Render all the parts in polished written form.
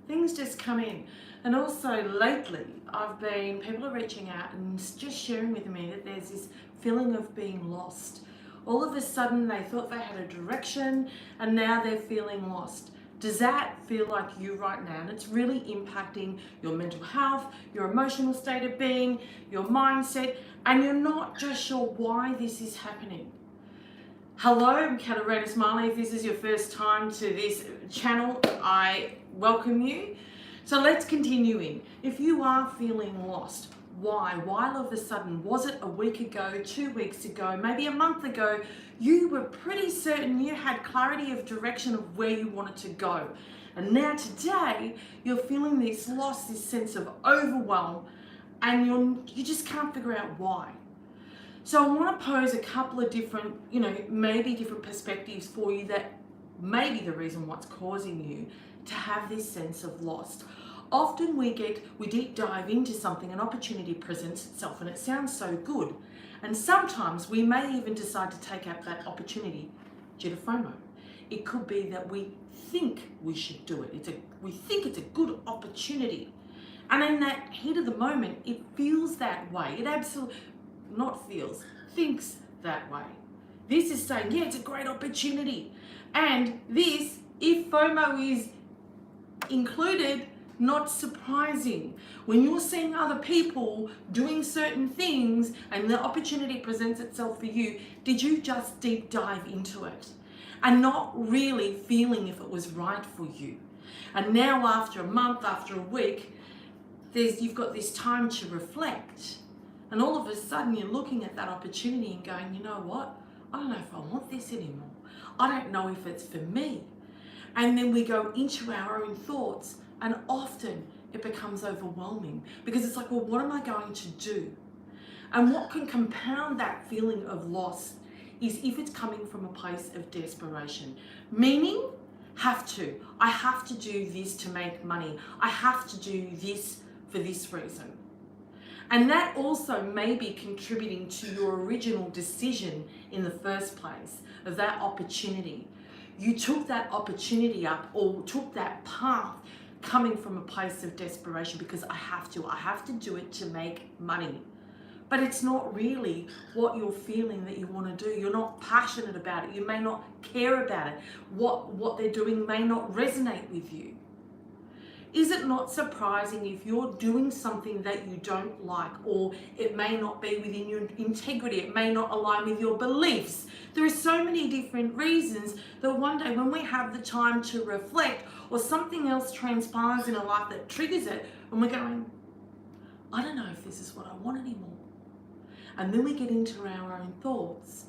things just come in. And also lately, people are reaching out and just sharing with me that there's this feeling of being lost. All of a sudden, they thought they had a direction and now they're feeling lost. Does that feel like you right now? And it's really impacting your mental health, your emotional state of being, your mindset, and you're not just sure why this is happening. Hello, I'm Katarina Smiley. If this is your first time to this channel, I welcome you. So let's continue in. If you are feeling lost, why? Why all of a sudden? Was it a week ago, 2 weeks ago, maybe a month ago? You were pretty certain you had clarity of direction of where you wanted to go. And now today, you're feeling this loss, this sense of overwhelm, and you just can't figure out why. So I want to pose a couple of different, maybe different perspectives for you that may be the reason what's causing you to have this sense of lost. Often we deep dive into something, an opportunity presents itself and it sounds so good. And sometimes we may even decide to take up that opportunity due to FOMO. It could be that we think we should do it. We think it's a good opportunity. And in that heat of the moment, it feels that way. It absolutely thinks that way. This is saying, yeah, it's a great opportunity. And this, if FOMO is included, not surprising. When you're seeing other people doing certain things and the opportunity presents itself for you, did you just deep dive into it and not really feeling if it was right for you? And now after a month, after a week, you've got this time to reflect. And all of a sudden you're looking at that opportunity and going, you know what? I don't know if I want this anymore. I don't know if it's for me. And then we go into our own thoughts and often it becomes overwhelming because it's like, well, what am I going to do? And what can compound that feeling of loss is if it's coming from a place of desperation. Meaning, I have to do this to make money. I have to do this for this reason. And that also may be contributing to your original decision in the first place of that opportunity. You took that opportunity up or took that path coming from a place of desperation because I have to do it to make money. But it's not really what you're feeling that you want to do. You're not passionate about it. You may not care about it. What they're doing may not resonate with you. Is it not surprising if you're doing something that you don't like, or it may not be within your integrity, it may not align with your beliefs? There are so many different reasons that one day when we have the time to reflect or something else transpires in our life that triggers it and we're going, I don't know if this is what I want anymore. And then we get into our own thoughts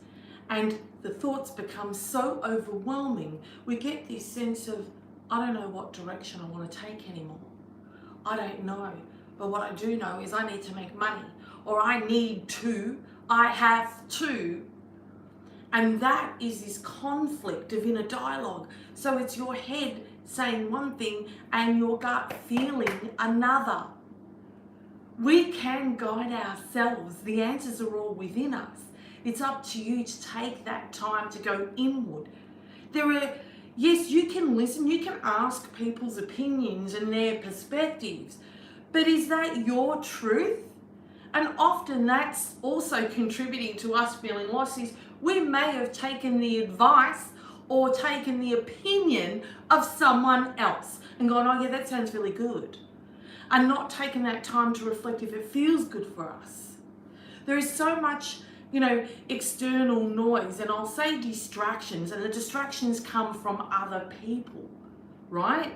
and the thoughts become so overwhelming, we get this sense of, I don't know what direction I want to take anymore. I don't know. But what I do know is I need to make money, or I have to. And that is this conflict of inner dialogue. So it's your head saying one thing and your gut feeling another. We can guide ourselves. The answers are all within us. It's up to you to take that time to go inward. Yes, you can listen, you can ask people's opinions and their perspectives, but is that your truth? And often that's also contributing to us feeling lost is we may have taken the advice or taken the opinion of someone else and gone, oh yeah, that sounds really good. And not taking that time to reflect if it feels good for us. There is so much external noise, and I'll say distractions, and the distractions come from other people, right?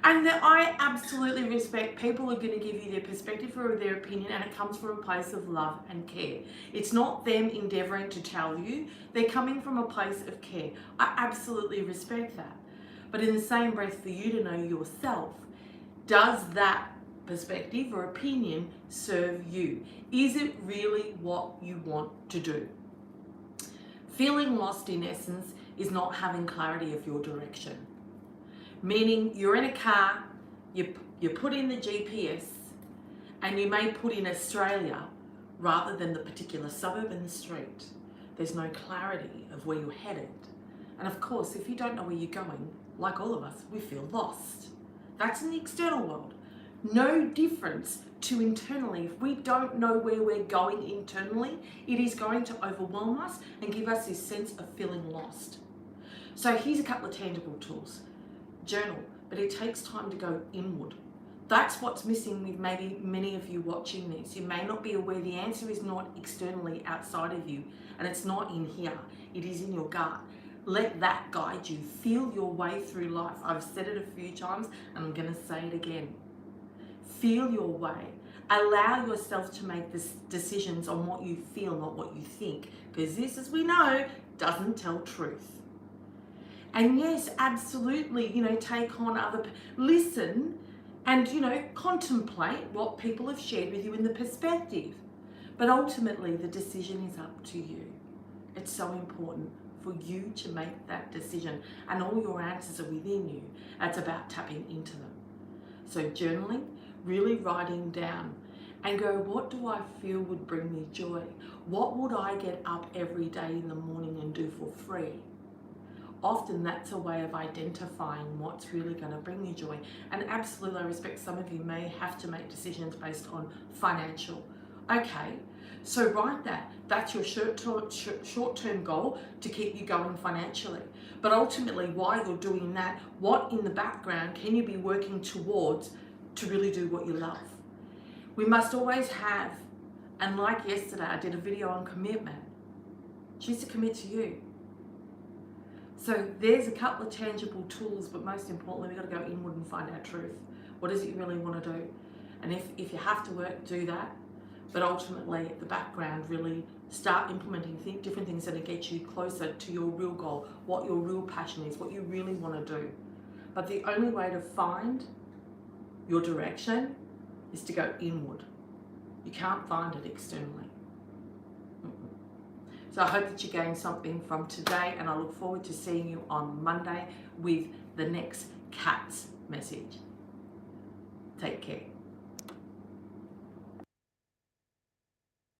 And that I absolutely respect. People are going to give you their perspective or their opinion, and it comes from a place of love and care. It's not them endeavoring to tell you, they're coming from a place of care. I absolutely respect that. But in the same breath, for you to know yourself, does that perspective or opinion serve you? Is it really what you want to do? Feeling lost, in essence, is not having clarity of your direction. Meaning you're in a car, you put in the GPS, and you may put in Australia rather than the particular suburb and the street. There's no clarity of where you're headed. And of course, if you don't know where you're going, like all of us, we feel lost. That's in the external world. No difference to internally. If we don't know where we're going internally, it is going to overwhelm us and give us this sense of feeling lost. So here's a couple of tangible tools. Journal, but it takes time to go inward. That's what's missing with maybe many of you watching this. You may not be aware the answer is not externally outside of you, and it's not in here. It is in your gut. Let that guide you. Feel your way through life. I've said it a few times and I'm going to say it again. Feel your way. Allow yourself to make decisions on what you feel, not what you think. Because this, as we know, doesn't tell truth. And yes, absolutely, take on listen and, contemplate what people have shared with you in the perspective. But ultimately, the decision is up to you. It's so important for you to make that decision, and all your answers are within you. It's about tapping into them. So journaling, really writing down and go, what do I feel would bring me joy? What would I get up every day in the morning and do for free? Often that's a way of identifying what's really going to bring you joy. And absolutely, I respect some of you may have to make decisions based on financial. Okay, so write that. That's your short-term goal to keep you going financially. But ultimately, while you're doing that, what in the background can you be working towards to really do what you love? We must always have, and like yesterday, I did a video on commitment. Choose to commit to you. So there's a couple of tangible tools, but most importantly, we've got to go inward and find our truth. What is it you really want to do? And if you have to work, do that. But ultimately, at the background, really start implementing different things that will get you closer to your real goal, what your real passion is, what you really want to do. But the only way to find your direction is to go inward. You can't find it externally. So I hope that you gained something from today, and I look forward to seeing you on Monday with the next CATS message.